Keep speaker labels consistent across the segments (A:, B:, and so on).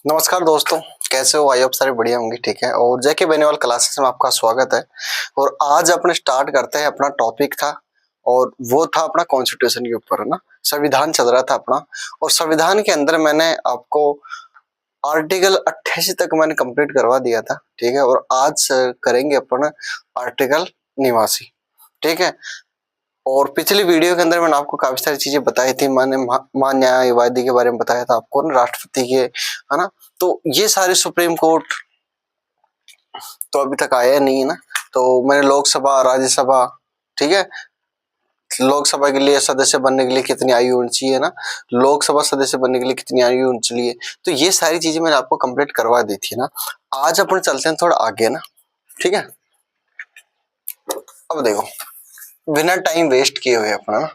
A: नमस्कार दोस्तों, कैसे हो? आई होप सारे बढ़िया होंगे। ठीक है, और जेके बेनीवाल क्लासेस में आपका स्वागत है। और आज अपने स्टार्ट करते हैं। अपना टॉपिक था और वो था अपना कॉन्स्टिट्यूशन के ऊपर, है ना। संविधान चल रहा था अपना, और संविधान के अंदर मैंने आपको आर्टिकल 88 तक मैंने कंप्लीट करवा दिया था। ठीक है, और आज करेंगे अपन आर्टिकल 89। ठीक है, और पिछली वीडियो के अंदर मैंने आपको काफी सारी चीजें बताई थी। मैंने न्यायवादी के बारे में बताया था आपको ना, राष्ट्रपति के, है ना। तो ये सारे सुप्रीम कोर्ट तो अभी तक आया नहीं है ना। तो मैंने लोकसभा, राज्यसभा, ठीक है, लोकसभा के लिए सदस्य बनने के लिए कितनी आयु होनी चाहिए ना, लोकसभा सदस्य बनने के लिए कितनी आयु होनी चाहिए, तो ये सारी चीजें मैंने आपको कंप्लीट करवा दी थी ना। आज अपन चलते हैं थोड़ा आगे ना। ठीक है, अब देखो, बिना टाइम वेस्ट किए हुए अपना ना,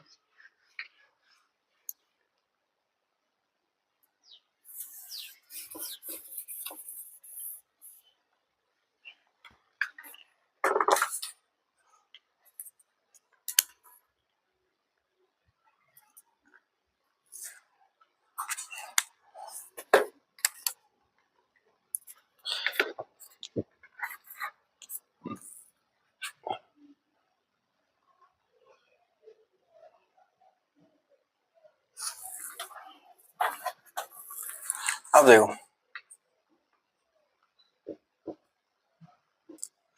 A: अब देखो,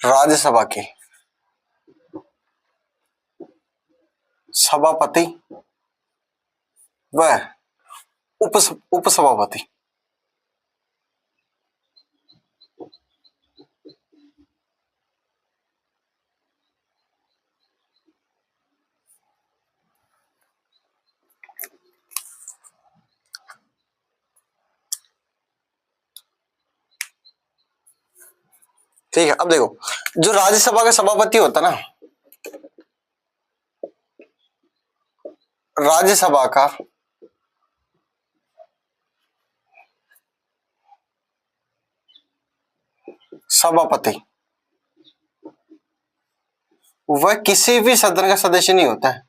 A: राज्यसभा के सभापति व उपसभापति, ठीक है। अब देखो, जो राज्यसभा का सभापति होता है ना, राज्यसभा का सभापति वह किसी भी सदन का सदस्य नहीं होता है,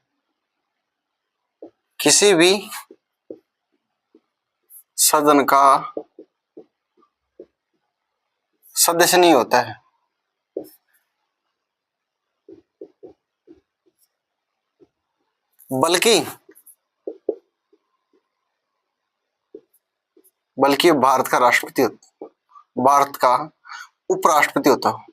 A: किसी भी सदन का सदस्य नहीं होता है, बल्कि बल्कि भारत का राष्ट्रपति होता, भारत का उपराष्ट्रपति होता है।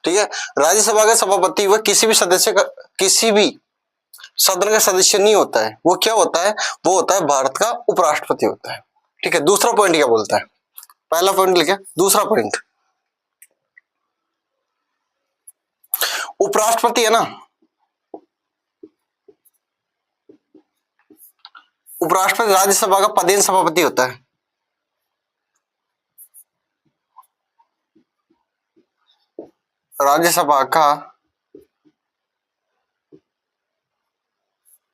A: ठीक है, राज्यसभा का सभापति वह किसी भी सदस्य का, किसी भी सदन का सदस्य नहीं होता है। वो क्या होता है? वो होता है भारत का उपराष्ट्रपति होता है। ठीक है, दूसरा पॉइंट क्या बोलता है? पहला पॉइंट लिखा, दूसरा पॉइंट, उपराष्ट्रपति है ना, उपराष्ट्रपति राज्यसभा का पदेन सभापति होता है। राज्यसभा का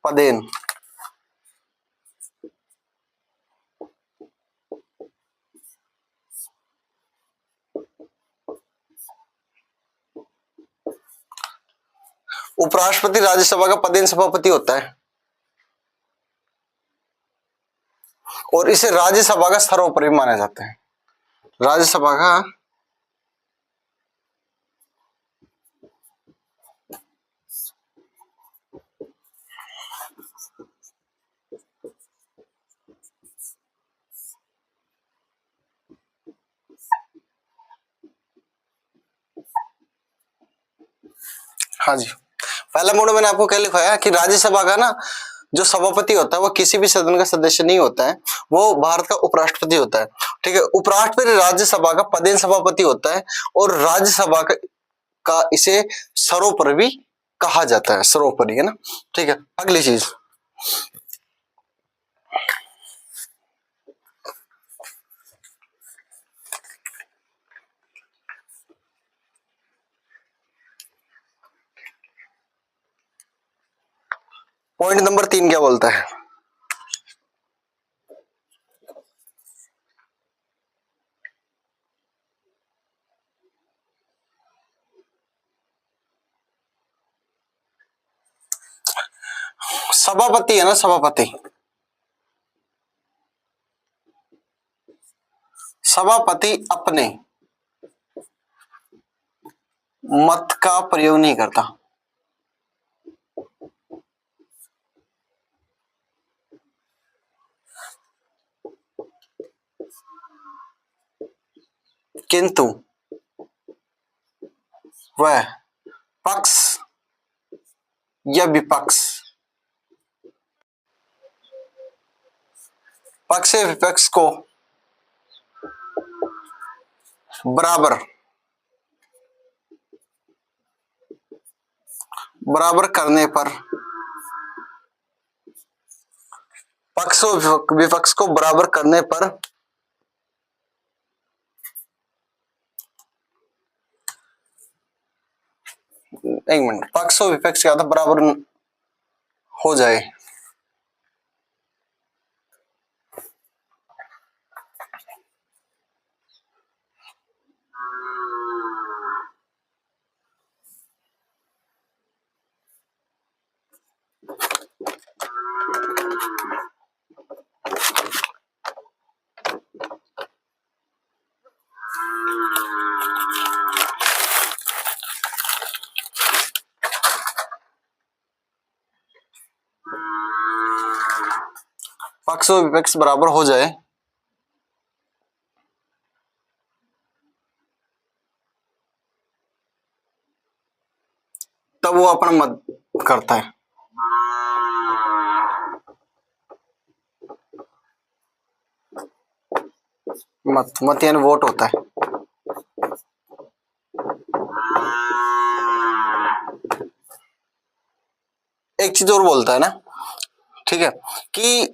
A: पदेन उपराष्ट्रपति राज्यसभा का पदेन सभापति होता है, और इसे राज्यसभा का सर्वोपरि माना जाता है। राज्यसभा का हाँ जी, पहला मोड मैंने आपको क्या लिखवाया कि राज्यसभा का ना जो सभापति होता है वो किसी भी सदन का सदस्य नहीं होता है, वो भारत का उपराष्ट्रपति होता है। ठीक है, उपराष्ट्रपति राज्यसभा का पदेन सभापति होता है, और राज्यसभा का इसे सर्वोपरि भी कहा जाता है, सर्वोपरि, है ना। ठीक है, अगली चीज, पॉइंट नंबर 3 क्या बोलता है? सभापति है ना, सभापति, सभापति अपने मत का प्रयोग नहीं करता। किंतु वह पक्ष या विपक्ष, पक्ष या विपक्ष को बराबर करने पर, पक्ष और विपक्ष को बराबर करने पर एक मिनट, पक्ष और विपक्ष क्या था, बराबर हो जाए। पक्ष और विपक्ष बराबर हो जाए तब वो अपना मत करता है। मत यानी वोट होता है। एक चीज और बोलता है ना, ठीक है, कि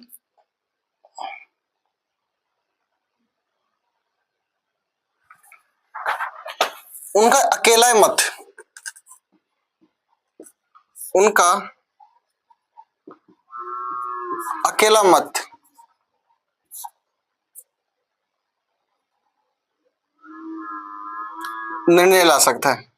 A: उनका अकेला मत, उनका अकेला मत निर्णय ला सकता है।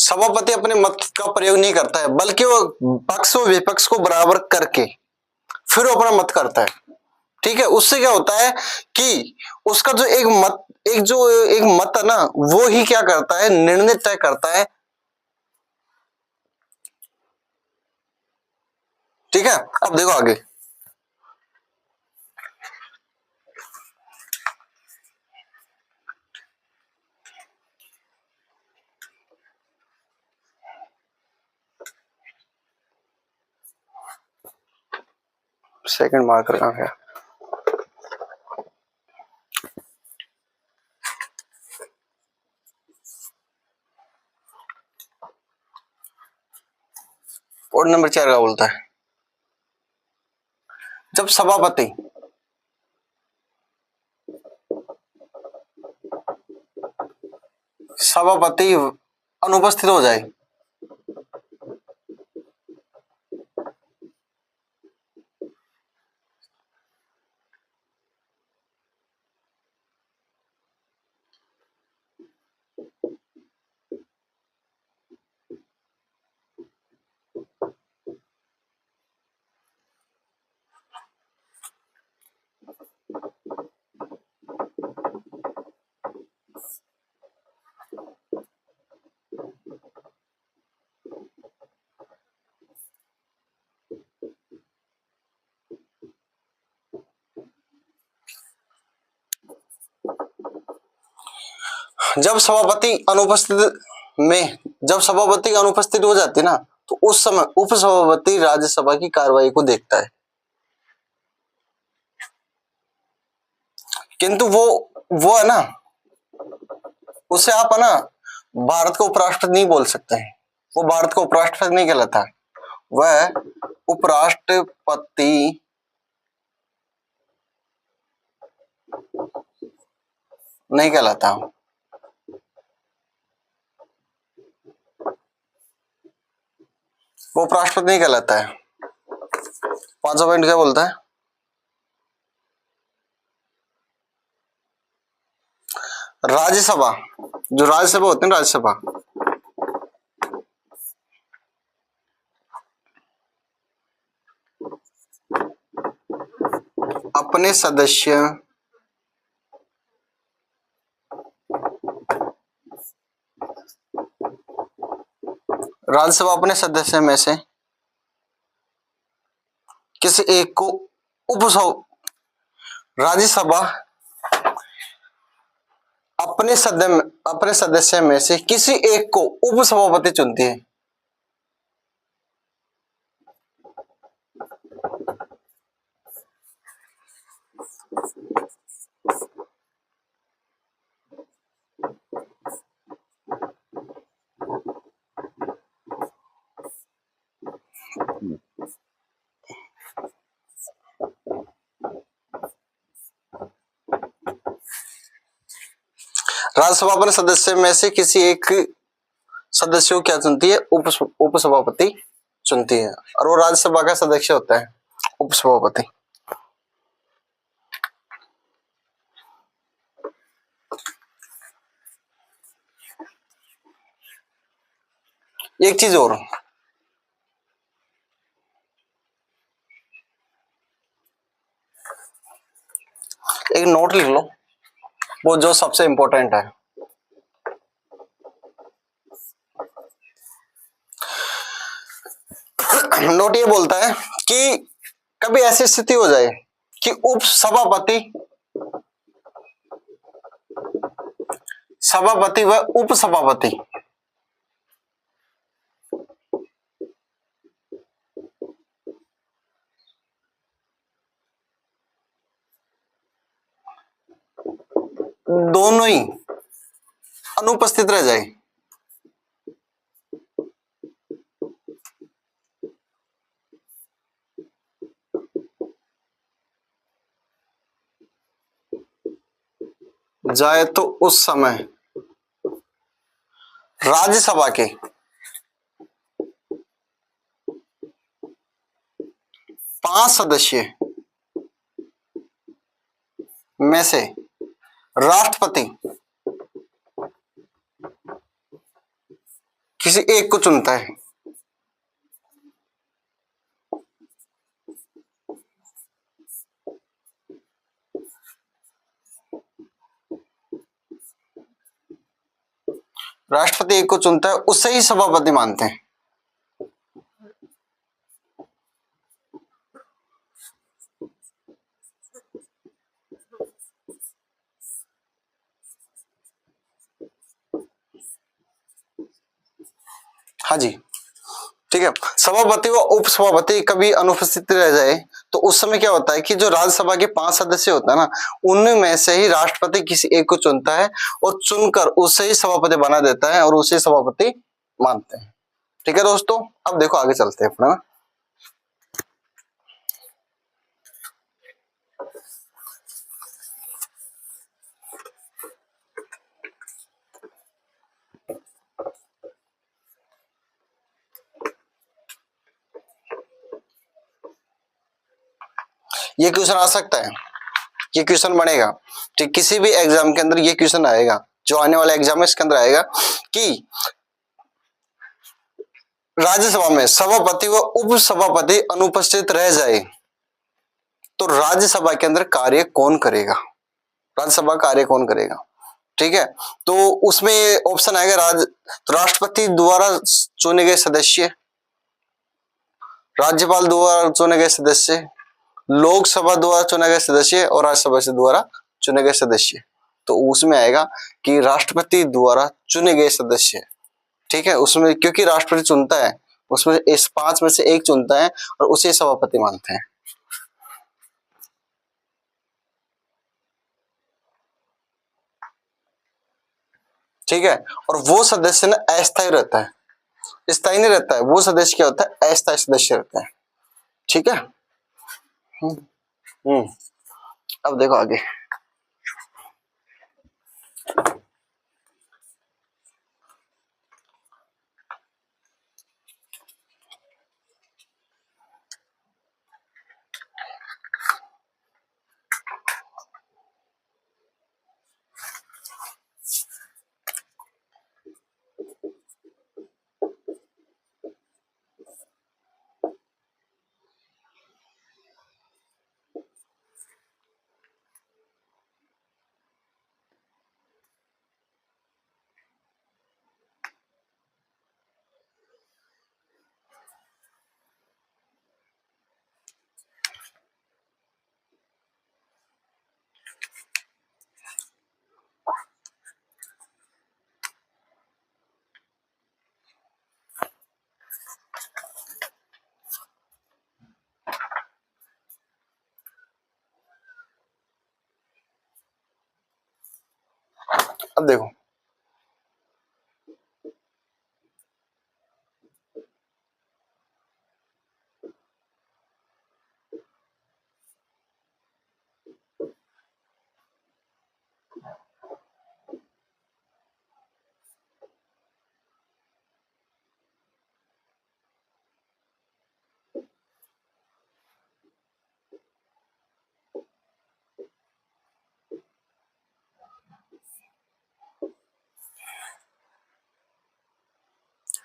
A: सभापति अपने मत का प्रयोग नहीं करता है, बल्कि वो पक्ष और विपक्ष को बराबर करके फिर वो अपना मत करता है। ठीक है, उससे क्या होता है कि उसका जो एक मत है ना, वो ही क्या करता है, निर्णय तय करता है। ठीक है, अब देखो आगे, सेकंड मार्कर कहां गया? और नंबर 4 का बोलता है, जब सभापति अनुपस्थित हो जाए जब सभापति अनुपस्थित हो जाती ना, तो उस समय उपसभापति राज्यसभा की कार्रवाई को देखता है। किंतु वो है ना, उसे आप है ना भारत को उपराष्ट्रपति नहीं बोल सकते हैं, वो भारत को उपराष्ट्रपति नहीं कहलाता, वह उपराष्ट्रपति नहीं कहलाता। वो उपराष्ट्रपति नहीं कहलाता है। 5वां पॉइंट क्या बोलता है? राज्यसभा, जो राज्यसभा होती है ना, राज्यसभा अपने सदस्य राज्यसभा अपने सदस्य में से किसी एक को राज्यसभा अपने सदस्य में से किसी एक को उपसभापति चुनती है। राज्यसभा अपने सदस्य में से किसी एक सदस्य को क्या चुनती है? उपसभापति चुनती है, और वो राज्यसभा का सदस्य होता है उपसभापति। एक चीज और, एक नोट लिख लो, वो जो सबसे इंपॉर्टेंट है। नोट ये बोलता है कि कभी ऐसी स्थिति हो जाए कि उपसभापति, सभापति व उपसभापति दोनों ही अनुपस्थित रह जाए। तो उस समय राज्यसभा के 5 सदस्य में से राष्ट्रपति किसी एक को चुनता है। राष्ट्रपति एक को चुनता है, उसे ही सभापति मानते हैं। हाँ जी, ठीक है। सभापति व उपसभापति कभी अनुपस्थित रह जाए तो उस समय क्या होता है कि जो राज्यसभा के 5 सदस्य होता है ना, उनमें से ही राष्ट्रपति किसी एक को चुनता है और चुनकर उसे ही सभापति बना देता है और उसे सभापति मानते हैं। ठीक है दोस्तों, अब देखो आगे चलते हैं अपना। ये क्वेश्चन आ सकता है, ये क्वेश्चन बनेगा, ठीक, किसी भी एग्जाम के अंदर ये क्वेश्चन आएगा, जो आने वाला एग्जाम है इसके अंदर आएगा कि राज्यसभा में सभापति व उपसभापति अनुपस्थित रह जाए तो राज्यसभा के अंदर कार्य कौन करेगा, राज्यसभा कार्य कौन करेगा। ठीक है, तो उसमें ऑप्शन आएगा तो राष्ट्रपति द्वारा चुने गए सदस्य, राज्यपाल द्वारा चुने गए सदस्य, लोकसभा द्वारा चुने गए सदस्य और राज्यसभा से द्वारा चुने गए सदस्य। तो उसमें आएगा कि राष्ट्रपति द्वारा चुने गए सदस्य। ठीक है, उसमें क्योंकि राष्ट्रपति चुनता है, उसमें इस 5 में से एक चुनता है और उसे सभापति मानते हैं। ठीक है, और वो सदस्य ना अस्थायी रहता है, स्थायी नहीं रहता है। वो सदस्य क्या होता है? अस्थायी सदस्य रहता है। ठीक है, हम्म अब देखो आगे। अब देखो,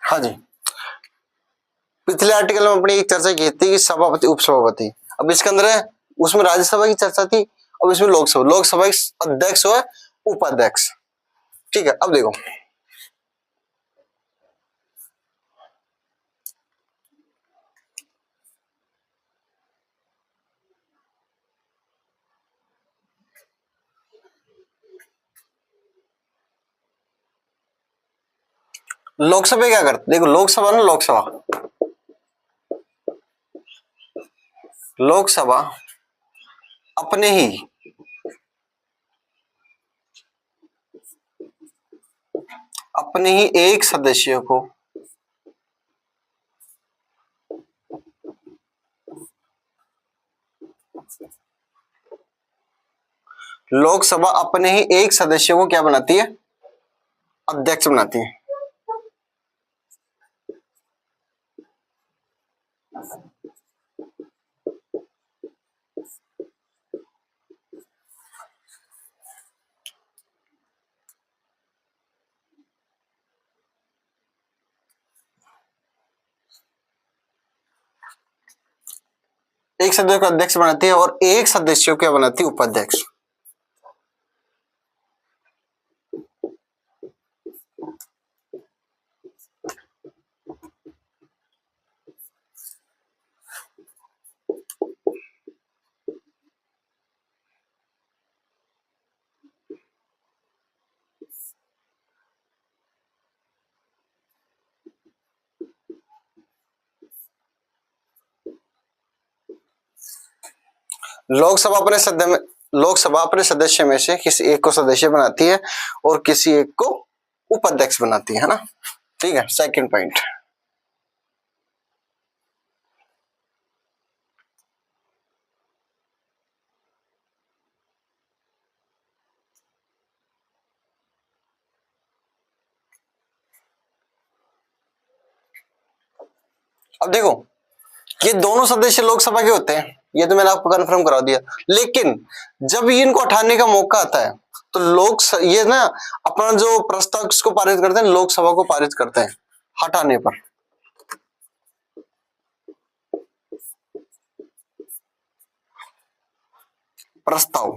A: हाँ जी, पिछले आर्टिकल में अपनी एक चर्चा की थी कि सभापति उपसभापति, अब इसके अंदर है, उसमें राज्यसभा की चर्चा थी, अब इसमें लोकसभा, लोकसभा के अध्यक्ष हुआ उपाध्यक्ष। ठीक है, अब देखो, लोकसभा क्या करते, देखो लोकसभा ना, लोकसभा अपने ही एक सदस्य को लोकसभा अपने ही एक सदस्य को क्या बनाती है, अध्यक्ष बनाती है। एक सदस्य को अध्यक्ष बनाती है और एक सदस्य को क्या बनाती है, उपाध्यक्ष। लोकसभा अपने सदस्य में से किसी एक को सदस्य बनाती है और किसी एक को उपाध्यक्ष बनाती है ना। ठीक है, सेकंड पॉइंट। अब देखो, ये दोनों सदस्य लोकसभा के होते हैं, ये तो मैंने आपको कंफर्म करा दिया, लेकिन जब इनको हटाने का मौका आता है तो ये ना अपना जो प्रस्ताव किसको पारित करते हैं, लोकसभा को पारित करते हैं हटाने पर। प्रस्ताव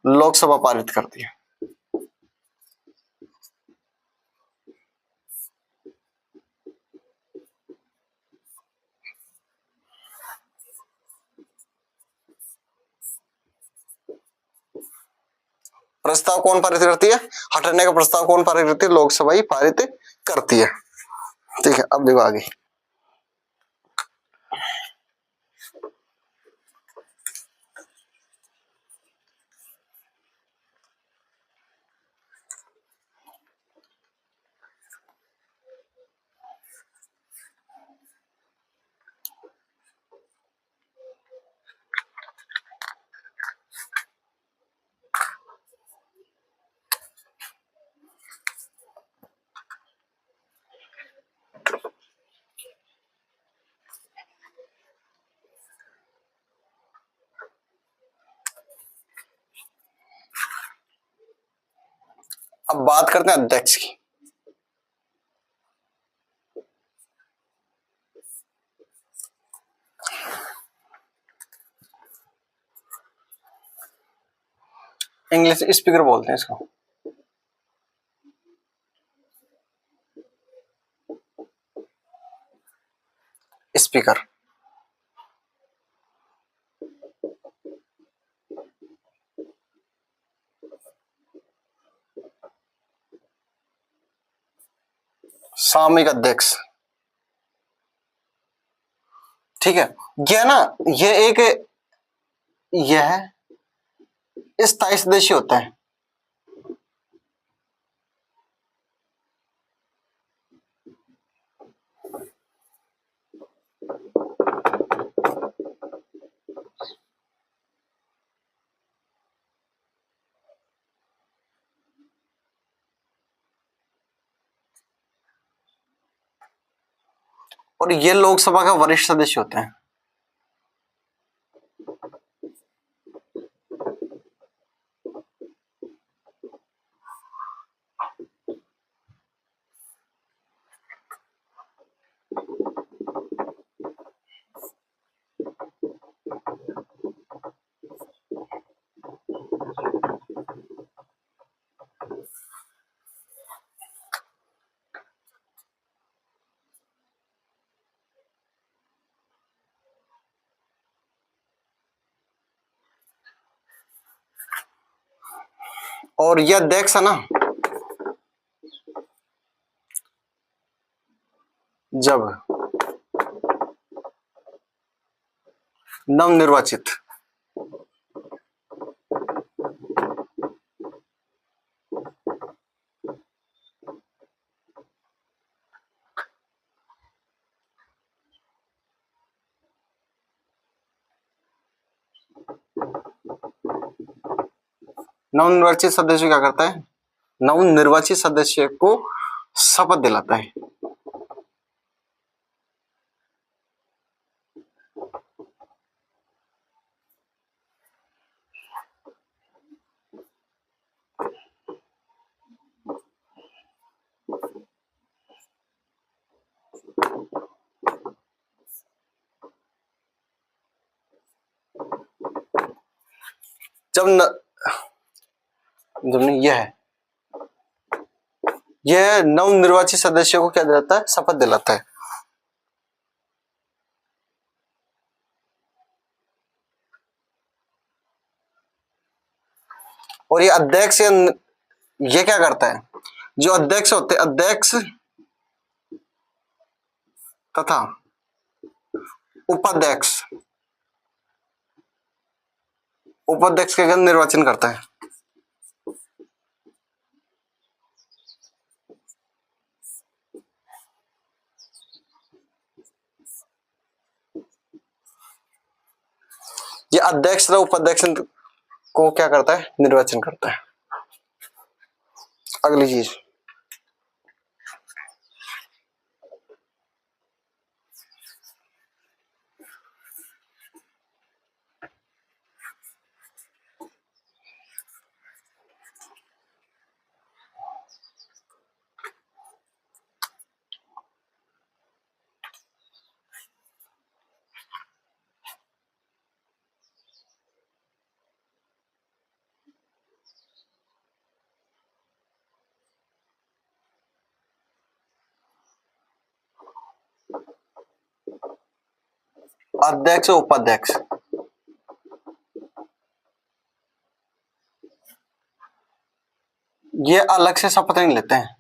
A: लोकसभा पारित करती है। प्रस्ताव कौन पारित करती है, हटाने का प्रस्ताव कौन पारित करती है, लोकसभा ही पारित करती है। ठीक है, अब देखो आगे। अब बात करते हैं अध्यक्ष की। इंग्लिश स्पीकर बोलते हैं इसको। स्पीकर सामयिक अध्यक्ष। ठीक है, ये ना, ये एक यह स्थायी सदस्य होता है। और ये लोकसभा का वरिष्ठ सदस्य होता है। और यह अध्यक्ष है ना, जब नवनिर्वाचित नवनिर्वाचित सदस्य क्या करता है, नवनिर्वाचित सदस्य को शपथ दिलाता है। जब जब नहीं यह नवनिर्वाचित सदस्य को क्या दिलाता है, शपथ दिलाता है। और ये अध्यक्ष ये क्या करता है, जो अध्यक्ष होते हैं, अध्यक्ष तथा उपाध्यक्ष उपाध्यक्ष का निर्वाचन करता है। ये अध्यक्ष तथा उपाध्यक्ष को क्या करता है, निर्वाचन करता है। अगली चीज, अध्यक्ष और उपाध्यक्ष ये अलग से शपथ नहीं लेते हैं।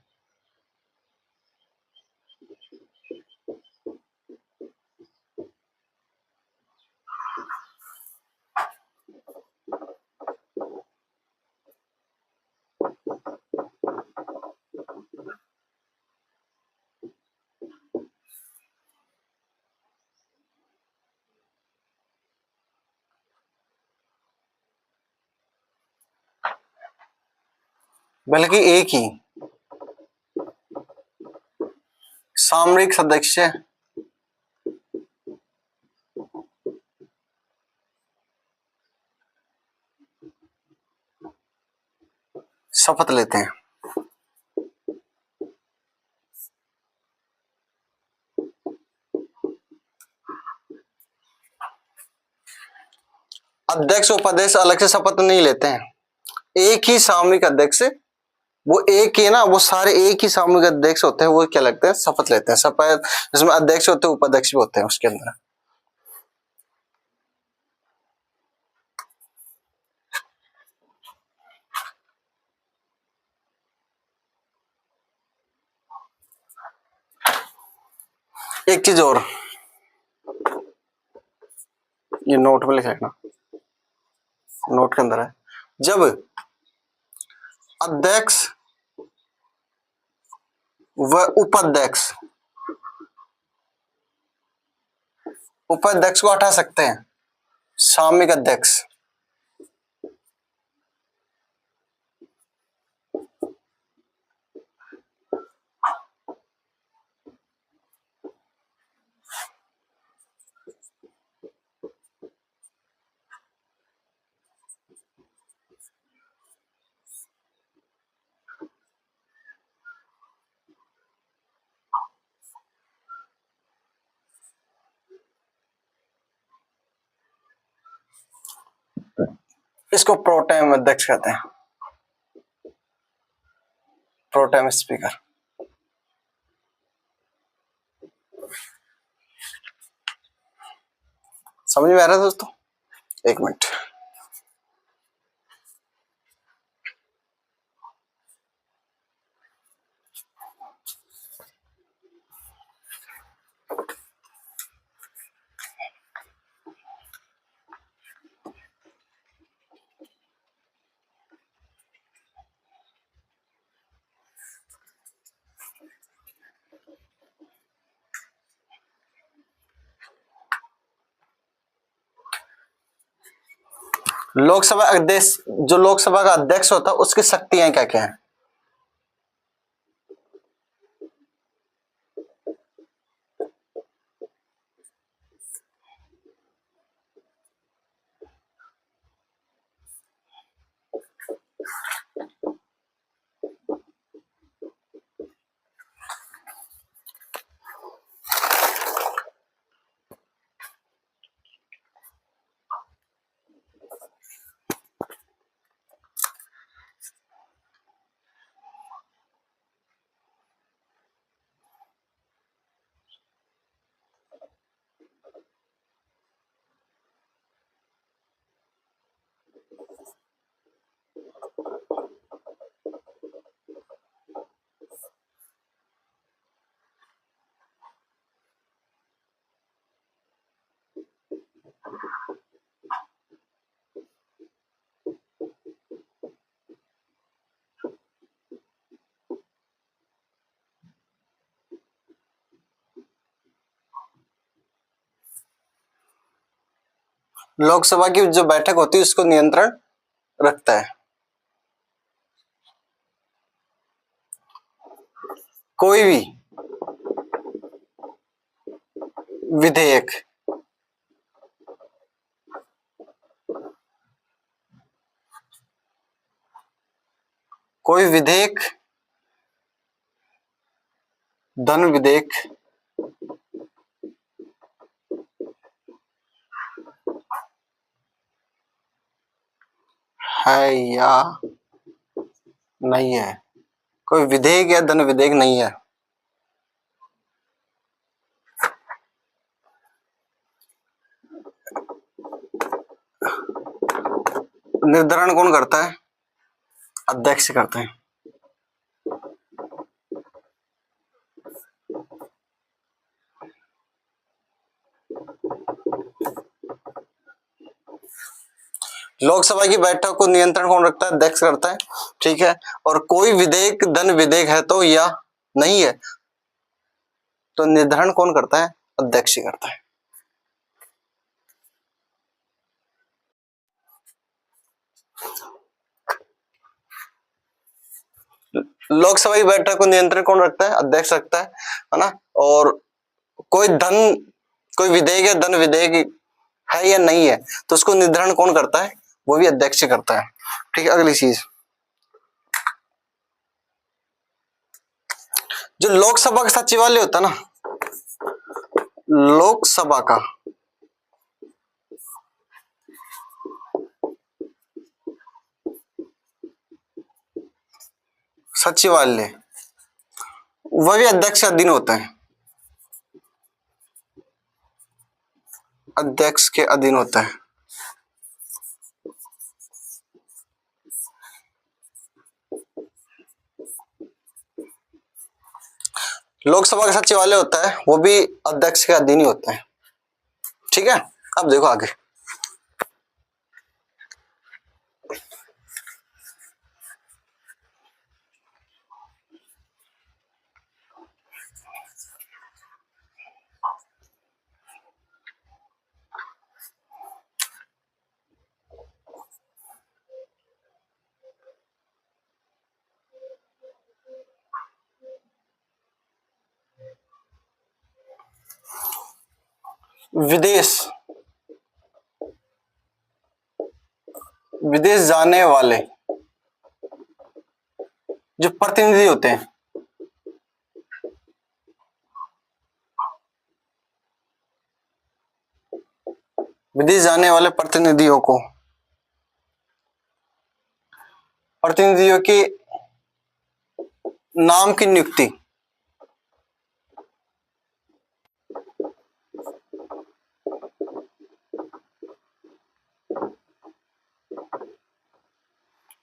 A: बल्कि एक ही सामरिक सदस्य शपथ लेते हैं। अध्यक्ष उपाध्यक्ष अलग से शपथ नहीं लेते हैं, एक ही सामूहिक अध्यक्ष, वो एक ही ना, वो सारे एक ही सामूहिक अध्यक्ष होते हैं, वो क्या लगते हैं, शपथ लेते हैं। शपथ जिसमें अध्यक्ष होते हैं, उपाध्यक्ष भी होते हैं उसके अंदर। एक चीज और, ये नोट में लिख लेना, नोट के अंदर है, जब अध्यक्ष व उपाध्यक्ष उपाध्यक्ष को हटा सकते हैं, सामयिक अध्यक्ष। इसको प्रोटेम अध्यक्ष कहते हैं, प्रोटेम स्पीकर। समझ में आ रहा है दोस्तों? एक मिनट। लोकसभा अध्यक्ष, जो लोकसभा का अध्यक्ष होता है उसकी शक्तियां क्या क्या है? लोकसभा की जो बैठक होती है उसको नियंत्रण रखता है। कोई भी विधेयक धन विधेयक है या नहीं है, कोई विधेयक या धन विधेयक नहीं है, निर्धारण कौन करता है? अध्यक्ष करते हैं। लोकसभा की बैठक को नियंत्रण कौन रखता है? अध्यक्ष करता है, ठीक है। और कोई विधेयक धन विधेयक है तो या नहीं है तो निर्धारण कौन करता है? अध्यक्ष ही करता है। लोकसभा की बैठक को नियंत्रण कौन रखता है? अध्यक्ष रखता है ना। और कोई विधेयक या धन विधेयक है या नहीं है तो उसको निर्धारण कौन करता है? वो भी अध्यक्ष करता है, ठीक है। अगली चीज, जो लोकसभा का सचिवालय होता है ना, लोकसभा का सचिवालय वह भी अध्यक्ष के अधीन होता है, अध्यक्ष के अधीन होता है। लोकसभा का सचिवालय होता है वो भी अध्यक्ष के अधीन ही होता है, ठीक है। अब देखो आगे, विदेश, विदेश जाने वाले जो प्रतिनिधि होते हैं, विदेश जाने वाले प्रतिनिधियों को, प्रतिनिधियों के नाम की नियुक्ति,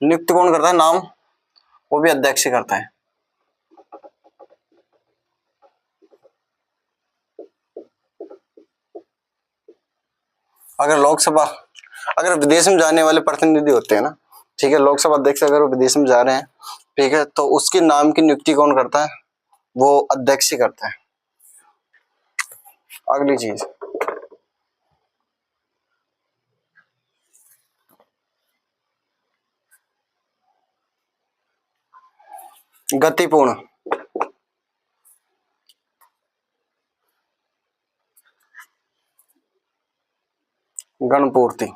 A: नियुक्ति कौन करता है? नाम, वो भी अध्यक्ष करता है। अगर लोकसभा, अगर विदेश में जाने वाले प्रतिनिधि होते हैं ना, ठीक है, लोकसभा अध्यक्ष अगर वो विदेश में जा रहे हैं, ठीक है, तो उसके नाम की नियुक्ति कौन करता है? वो अध्यक्ष ही करता है। अगली चीज, गतिपूर्ण, गणपूर्ति,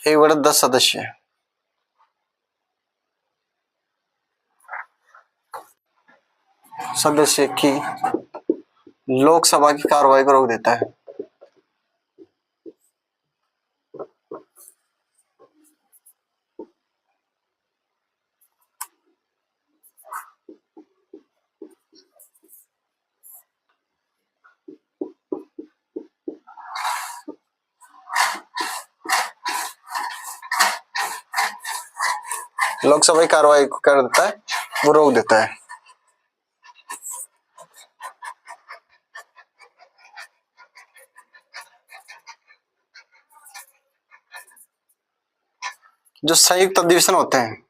A: एक बड़ा 10 सदस्य, सदस्य की लोकसभा की कार्रवाई को रोक देता है। लोकसभा की कार्रवाई को कर देता है, वो रोक देता है। जो संयुक्त अधिवेशन होते हैं,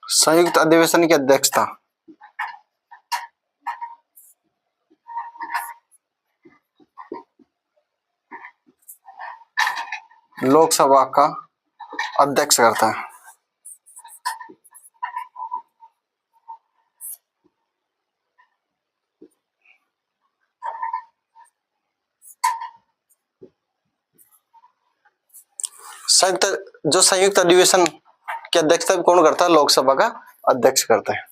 A: संयुक्त अधिवेशन की अध्यक्षता लोकसभा का अध्यक्ष करता है। संयुक्त अधिवेशन की अध्यक्षता कौन करता है? लोकसभा का अध्यक्ष करता है।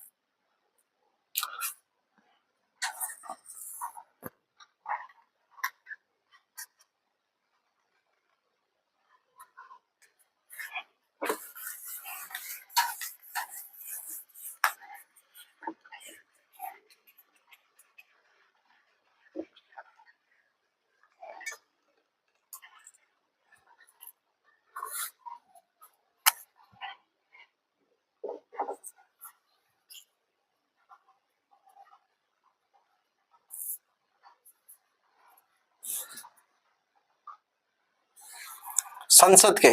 A: संसद के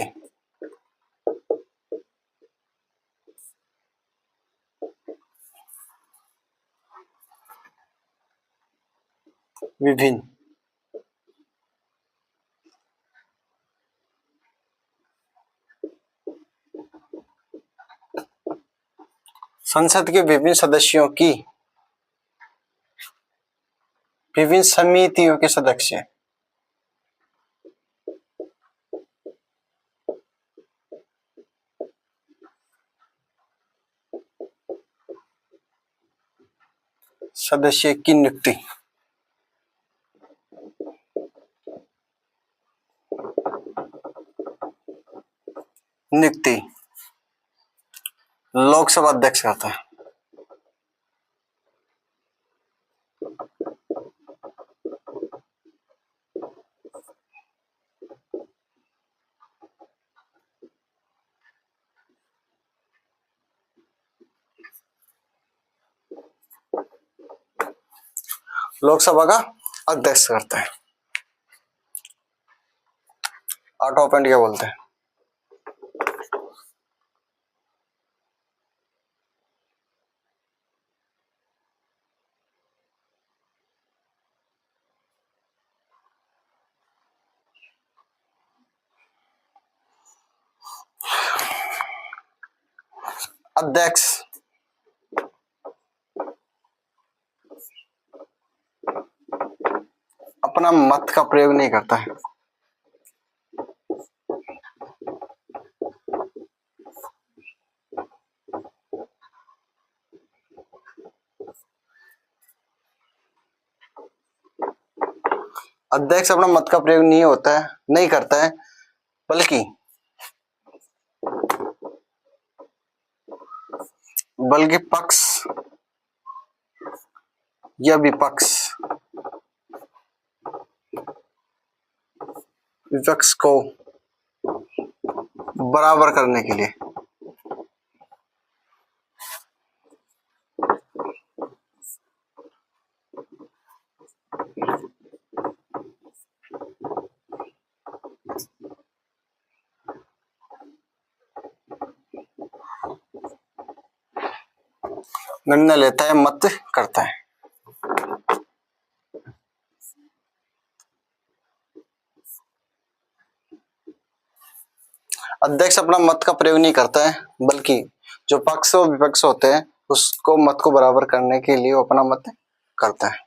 A: विभिन्न संसद के विभिन्न सदस्यों की, विभिन्न समितियों के सदस्य, सदस्य की नियुक्ति, नियुक्ति लोकसभा अध्यक्ष करता है। लोकसभा का अध्यक्ष करता है। आठवां पॉइंट क्या बोलते हैं? अध्यक्ष अपना मत का प्रयोग नहीं करता है। अध्यक्ष अपना मत का प्रयोग नहीं होता है, नहीं करता है, बल्कि पक्ष या विपक्ष को बराबर करने के लिए निर्णय लेता है, मत करता है। अध्यक्ष अपना मत का प्रयोग नहीं करता है, बल्कि जो पक्ष और विपक्ष होते हैं उसको मत को बराबर करने के लिए वो अपना मत करता है।